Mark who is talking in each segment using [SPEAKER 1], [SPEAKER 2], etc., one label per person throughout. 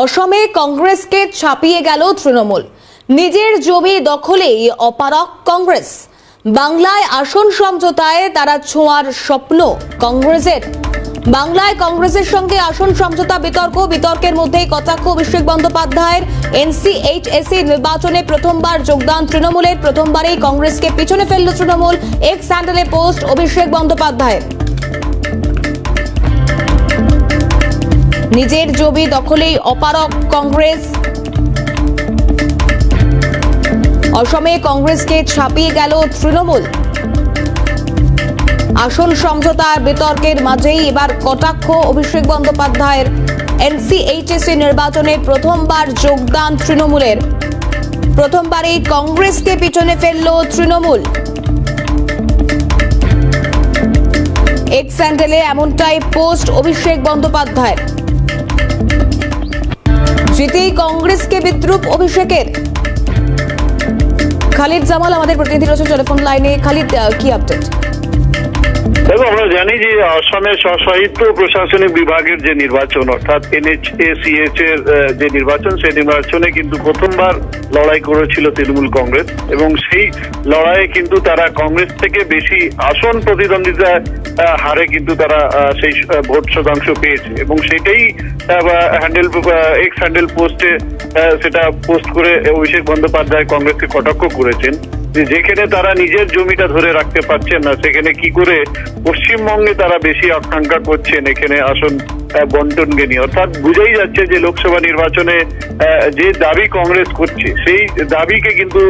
[SPEAKER 1] অসমে কংগ্রেসকে ছাপিয়ে গেল তৃণমূল। নিজের জমি দখলেই অপারগ কংগ্রেস। বাংলায় আসন সমঝোতায় তারা ছোঁয়ার স্বপ্ন কংগ্রেসের। বাংলায় কংগ্রেসের সঙ্গে আসন সমঝোতা বিতর্কের মধ্যেই কটাক্ষ অভিষেক বন্দ্যোপাধ্যায়ের। NCHSC নির্বাচনে প্রথমবার যোগদান তৃণমূলের। প্রথমবারেই কংগ্রেসকে পিছনে ফেলল তৃণমূল। এক্স হ্যান্ডেলে পোস্ট অভিষেক বন্দ্যোপাধ্যায়ের। নিজের জমি দখলেই অপারগ কংগ্রেস। অসমে কংগ্রেসকে ছাপিয়ে গেল তৃণমূল। আসন সমঝোতার বিতর্কের মাঝেই এবার কটাক্ষ অভিষেক বন্দ্যোপাধ্যায়ের। NCHSC নির্বাচনে প্রথমবার যোগদান তৃণমূলের। প্রথমবারেই কংগ্রেসকে পিছনে ফেলল তৃণমূল। এক্স হ্যান্ডেলে এমনটাই পোস্ট অভিষেক বন্দ্যোপাধ্যায়ের। জিতেই কংগ্রেসকে বিদ্রুপ অভিষেকের। খালিদ জামাল আমাদের প্রতিনিধি রয়েছে টেলিফোন লাইনে। খালিদ, কি আপডেট?
[SPEAKER 2] দেখো, আমরা জানি যে আসামের স্বশাসিত প্রশাসনিক বিভাগের যে নির্বাচন, অর্থাৎ NHACH এর যে নির্বাচন, সেই নির্বাচনে কিন্তু প্রথমবার লড়াই করেছিল তৃণমূল কংগ্রেস, এবং সেই লড়াইয়ে কিন্তু তারা কংগ্রেস থেকে বেশি আসন প্রতিদ্বন্দ্বিতা হারে কিন্তু তারা সেই ভোট শতাংশ পেয়েছে, এবং সেটাই এক্স হ্যান্ডেল পোস্টে সেটা পোস্ট করে অভিষেক বন্দ্যোপাধ্যায় কংগ্রেসকে কটাক্ষ করেছেন যেখানে তারা নিজের জমিটা ধরে রাখতে পারছেন না, সেখানে কি করে পশ্চিমবঙ্গে তারা বেশি আকাঙ্ক্ষা করছেন এখানে আসন বন্টনকে নিয়ে। অর্থাৎ বুঝাই যাচ্ছে যে লোকসভা নির্বাচনে যে দাবি কংগ্রেস করছে সেই দাবিকে কিন্তু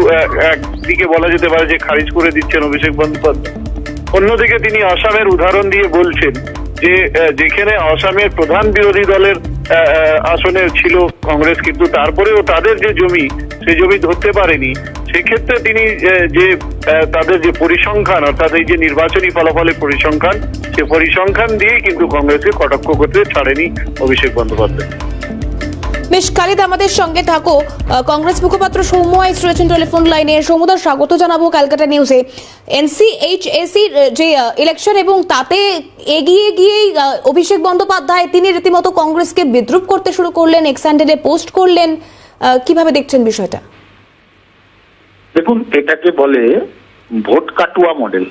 [SPEAKER 2] একদিকে বলা যেতে পারে যে খারিজ করে দিচ্ছেন অভিষেক বন্দ্যোপাধ্যায়। অন্যদিকে তিনি আসামের উদাহরণ দিয়ে বলছেন যে যেখানে আসামের প্রধান বিরোধী দলের আসনে ছিল কংগ্রেস, কিন্তু তারপরেও তাদের যে জমি সেই জমি ধরতে পারেনি। সেক্ষেত্রে তিনি যে তাদের যে পরিসংখ্যান, অর্থাৎ এই যে নির্বাচনী ফলাফলের পরিসংখ্যান, সে পরিসংখ্যান দিয়েই কিন্তু কংগ্রেসকে কটাক্ষ করতে ছাড়েনি অভিষেক বন্দ্যোপাধ্যায়।
[SPEAKER 1] বেশ, খালিদ আমাদের সঙ্গে থাকো। কংগ্রেস মুখপাত্র সৌম্য আইচ রয়েছেন টেলিফোন লাইনে। সৌম্যদার স্বাগত জানাবো ক্যালকাটা নিউজে। NCHSC যে ইলেকশন এবং তাতে এগিয়ে গিয়েই অভিষেক বন্দ্যোপাধ্যায় তিনি রীতিমতো কংগ্রেসকে বিদ্রুপ করতে শুরু করলেন, এক্স হ্যান্ডেলে পোস্ট করলেন। কিভাবে দেখছেন বিষয়টা?
[SPEAKER 3] দেখুন, এটাকে বলে ভোট কাটুয়া মডেল।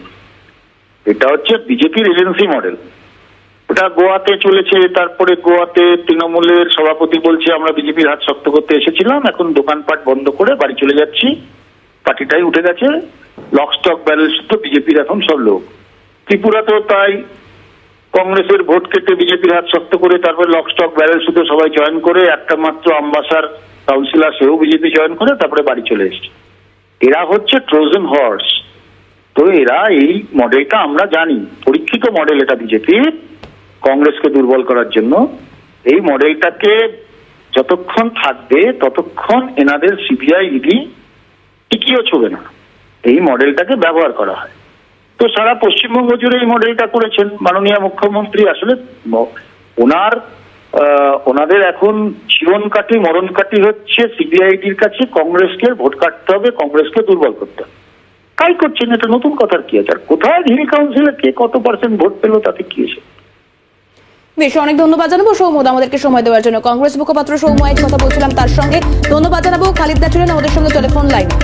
[SPEAKER 3] এটা হচ্ছে বিজেপির এজেন্সি মডেল। ওটা গোয়াতে চলেছে। তারপরে গোয়াতে তৃণমূলের সভাপতি বলছে আমরা বিজেপির হাত শক্ত করতে এসেছিলাম, এখন দোকানপাট বন্ধ করে বাড়ি চলে যাচ্ছি, পার্টিটাই উঠে গেছে, লক স্টক ব্যারেল শুদ্ধ বিজেপির এখন সব লোক। ত্রিপুরাতেও তাই, কংগ্রেসের ভোট কেটে বিজেপির হাত শক্ত করে তারপরে লক স্টক ব্যারেল শুদ্ধ সবাই জয়েন করে, একটা মাত্র আম্বাসার কাউন্সিলর সেও বিজেপি জয়েন করে তারপরে বাড়ি চলে এসছে। এরা হচ্ছে ট্রোজান হর্স। তো এরা এই মডেলটা আমরা জানি, পরীক্ষিত মডেল এটা বিজেপির, কংগ্রেসকে দুর্বল করার জন্য। এই মডেলটাকে যতক্ষণ থাকবে ততক্ষণ এনাদের CBI ED টিকিয়েও ছবে না। এই মডেলটাকে ব্যবহার করা হয়। তো সারা পশ্চিমবঙ্গ জুড়ে এই মডেলটা করেছেন মাননীয় মুখ্যমন্ত্রী। আসলে ওনাদের এখন জীবন কাটি মরণ কাটি হচ্ছে CBI EDর কাছে কংগ্রেসকে ভোট কাটতে হবে, কংগ্রেসকে দুর্বল করতে হবে। তাই করছেন, এটা নতুন কথার কি আছে? আর কোথায় হিল কাউন্সিলে কে কত % ভোট পেল তাতে কি এসে।
[SPEAKER 1] বেশ, অনেক ধন্যবাদ জানাবো সৌম্য আমাদেরকে সময় দেওয়ার জন্য। কংগ্রেস মুখপাত্র সৌম্য আইচ কথা বলছিলাম তার সঙ্গে। ধন্যবাদ জানাবো। খালিদ দা ছিলেন আমাদের সঙ্গে টেলিফোন লাইনে।